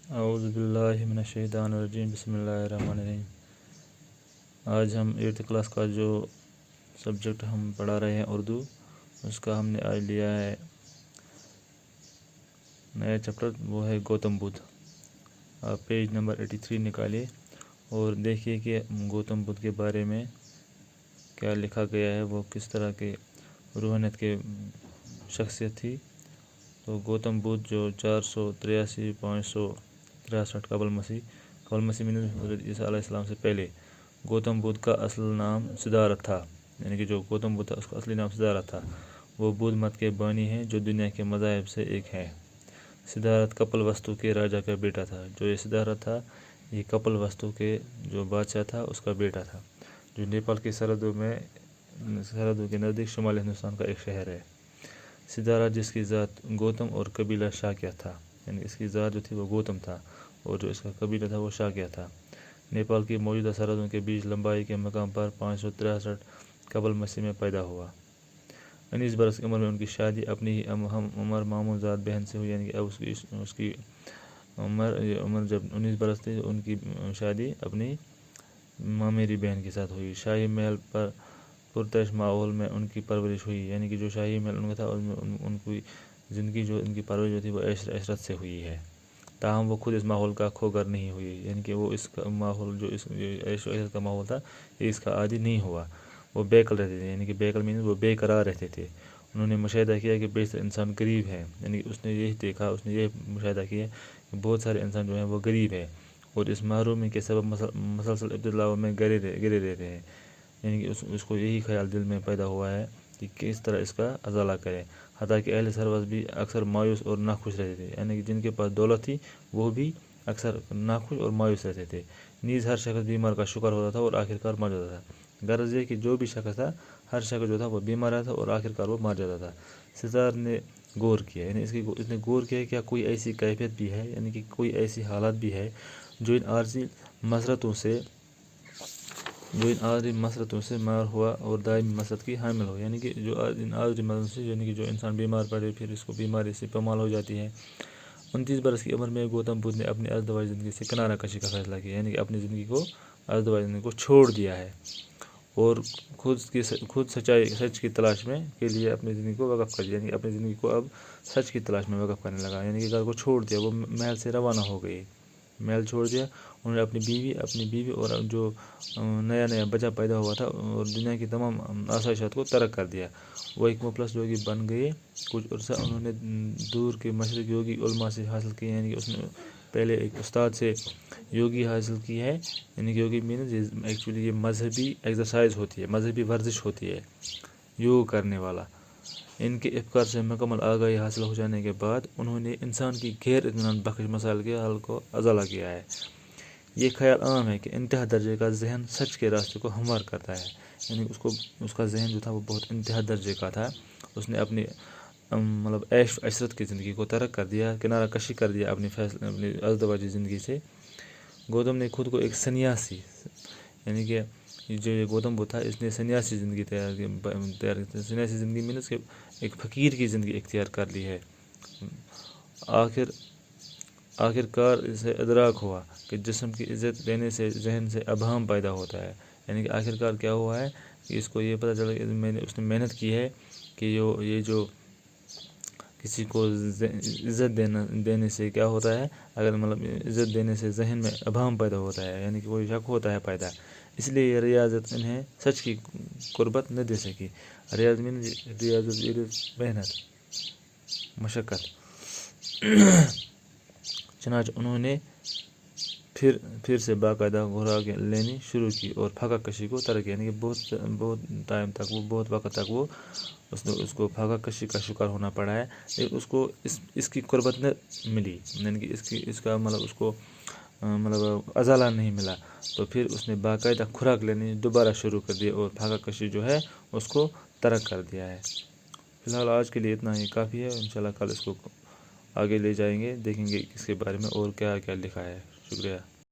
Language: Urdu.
اعوذ باللہ من الشیطان الرجیم، بسم اللہ الرحمن الرحیم۔ آج ہم 8th کلاس کا جو سبجیکٹ ہم پڑھا رہے ہیں اردو، اس کا ہم نے آج لیا ہے نیا چیپٹر، وہ ہے گوتم بدھ۔ آپ پیج نمبر 83 نکالیے اور دیکھیے کہ گوتم بدھ کے بارے میں کیا لکھا گیا ہے، وہ کس طرح کے روحانیت کے شخصیت تھی۔ تو گوتم بدھ جو 483-563 قبل مسیح میں حضرت عیسیٰ علیہ السلام سے پہلے، گوتم بدھ کا اصل نام سدھارتھ تھا، یعنی کہ جو گوتم بدھ تھا اس کا اصلی نام سدھارتھ تھا۔ وہ بدھ مت کے بانی ہیں جو دنیا کے مذاہب سے ایک ہے۔ سدھارتھ کپل وستو کے راجا کا بیٹا تھا۔ جو یہ سدھارتھ تھا، یہ کپل وستو کے جو بادشاہ تھا اس کا بیٹا تھا، جو نیپال کی سرحدوں کے نزدیک شمالی ہندوستان کا ایک شہر ہے۔ سدھارتھ جس کی ذات گوتم اور قبیلہ شاکیہ تھا، یعنی اس کی ذات جو تھی وہ گوتم تھا اور جو اس کا قبیلہ تھا وہ شاکیہ تھا۔ نیپال کی موجودہ سرحدوں کے بیچ لمبائی کے مقام پر 563 قبل مسیح میں پیدا ہوا۔ 19 برس کی عمر میں ان کی شادی اپنی ہی ہم عمر ماموں زاد بہن سے ہوئی، یعنی کہ اب اس کی عمر جب 19 برس تھی تو ان کی شادی اپنی مامیری بہن کے ساتھ ہوئی۔ شاہی محل پر پرتش ماحول میں ان کی پرورش ہوئی، یعنی کہ جو شاہی محل ان کا تھا اس میں ان کی زندگی ان کی پرورش جو تھی وہ عیش عشرت سے ہوئی ہے۔ تاہم وہ خود اس ماحول کا کھوگر نہیں ہوئی، یعنی کہ وہ اس کا ماحول جو اس عیش و عشرت کا ماحول تھا یہ اس کا عادی نہیں ہوا۔ وہ بیکل رہتے تھے، یعنی کہ بیکل مینز وہ بے قرار رہتے تھے۔ انہوں نے مشاہدہ کیا کہ بیشتر انسان غریب ہے، یعنی کہ اس نے یہی دیکھا، اس نے یہ مشاہدہ کیا کہ بہت سارے انسان جو ہیں وہ غریب ہے اور اس محرومی کے سبب مسلسل ابتلاؤں میں گرے رہتے ہیں، یعنی کہ اس کو یہی خیال دل میں پیدا ہوا ہے کہ کس طرح اس کا ازالہ کرے۔ حتیٰ کہ اہل سربز بھی اکثر مایوس اور ناخوش رہتے تھے، یعنی کہ جن کے پاس دولت تھی وہ بھی اکثر ناخوش اور مایوس رہتے تھے۔ نیز ہر شخص بیمار کا شکار ہوتا تھا اور آخرکار مر جاتا تھا۔ غرض یہ کہ جو بھی شخص تھا، ہر شخص جو تھا وہ بیمار رہتا تھا اور آخرکار وہ مر جاتا تھا۔ سدھارتھ نے غور کیا، یعنی اس نے غور کیا کہ کیا کوئی ایسی کیفیت بھی ہے، یعنی کہ کوئی ایسی حالت بھی ہے جو ان عارضی مسرتوں سے مار ہوا اور دائمی مسرت کی حامل ہو، یعنی کہ جو ان عارضی مسرتوں سے، یعنی کہ جو انسان بیمار پڑے پھر اس کو بیماری سے پامال ہو جاتی ہے۔ 29 برس کی عمر میں گوتم بدھ نے اپنی ازدواجی زندگی سے کنارہ کشی کا فیصلہ کیا، یعنی کہ اپنی ازدواجی زندگی کو چھوڑ دیا ہے اور خود سچ کی تلاش کے لیے اپنی زندگی کو وقف کر دیا، یعنی کہ اپنی زندگی کو اب سچ کی تلاش میں وقف کرنے لگا، یعنی کہ گھر کو چھوڑ دیا، وہ محل سے روانہ ہو گئی، محل چھوڑ دیا۔ انہوں نے اپنی بیوی اور جو نیا بچہ پیدا ہوا تھا اور دنیا کی تمام آسائشات کو ترک کر دیا۔ وہ ایک مفلس یوگی بن گئے۔ کچھ عرصہ انہوں نے دور کے مشرق یوگی علماء سے حاصل کی، یعنی کہ اس نے پہلے ایک استاد سے یوگی حاصل کی ہے، یعنی کہ یوگی مینز ایکچولی یہ مذہبی ایکسرسائز ہوتی ہے، مذہبی ورزش ہوتی ہے، یوگ کرنے والا۔ ان کے افکار سے مکمل آگاہی حاصل ہو جانے کے بعد انہوں نے انسان کی غیر اطمینان بخش مسائل کے حل کو ازالہ کیا ہے۔ یہ خیال عام ہے کہ انتہا درجے کا ذہن سچ کے راستے کو ہموار کرتا ہے، یعنی اس کا ذہن جو تھا وہ بہت انتہا درجے کا تھا۔ اس نے اپنی عیش و عشرت کی زندگی کو ترک کر دیا، کنارہ کشی کر دیا اپنی ازدواجی زندگی سے۔ گوتم نے خود کو ایک سنیاسی، یعنی کہ جو یہ گوتم بدھ تھا اس نے سنیاسی زندگی تیار کی۔ سنیاسی زندگی مینس کہ ایک فقیر کی زندگی اختیار کر لی ہے۔ آخر کار اسے ادراک ہوا کہ جسم کی عزت دینے سے ذہن سے ابہام پیدا ہوتا ہے، یعنی کہ آخر کار کیا ہوا ہے کہ اس کو یہ پتہ چلا کہ اس نے محنت کی ہے کہ یہ جو کسی کو عزت دینے سے کیا ہوتا ہے، اگر عزت دینے سے ذہن میں ابہام پیدا ہوتا ہے، یعنی کہ کوئی شک ہوتا ہے پیدا، اس لیے یہ ریاضت انہیں سچ کی قربت نہ دے سکی۔ ریاضت محنت، مشقت۔ چنانچہ انہوں نے پھر سے باقاعدہ خوراک لینی شروع کی اور پھاقہ کشی کو ترک کیا، یعنی کہ بہت وقت تک وہ اس کو پھاقہ کشی کا شکار ہونا پڑا ہے، لیکن اس کو اس کی قربت نہ ملی، یعنی کہ اس کا اس کو ازالہ نہیں ملا۔ تو پھر اس نے باقاعدہ خوراک لینی دوبارہ شروع کر دی اور پھاقہ کشی جو ہے اس کو ترک کر دیا ہے۔ فی الحال آج کے لیے اتنا ہی کافی ہے، انشاءاللہ کل اس کو آگے لے جائیں گے، دیکھیں گے اس کے بارے میں اور کیا کیا لکھا ہے۔ شکریہ۔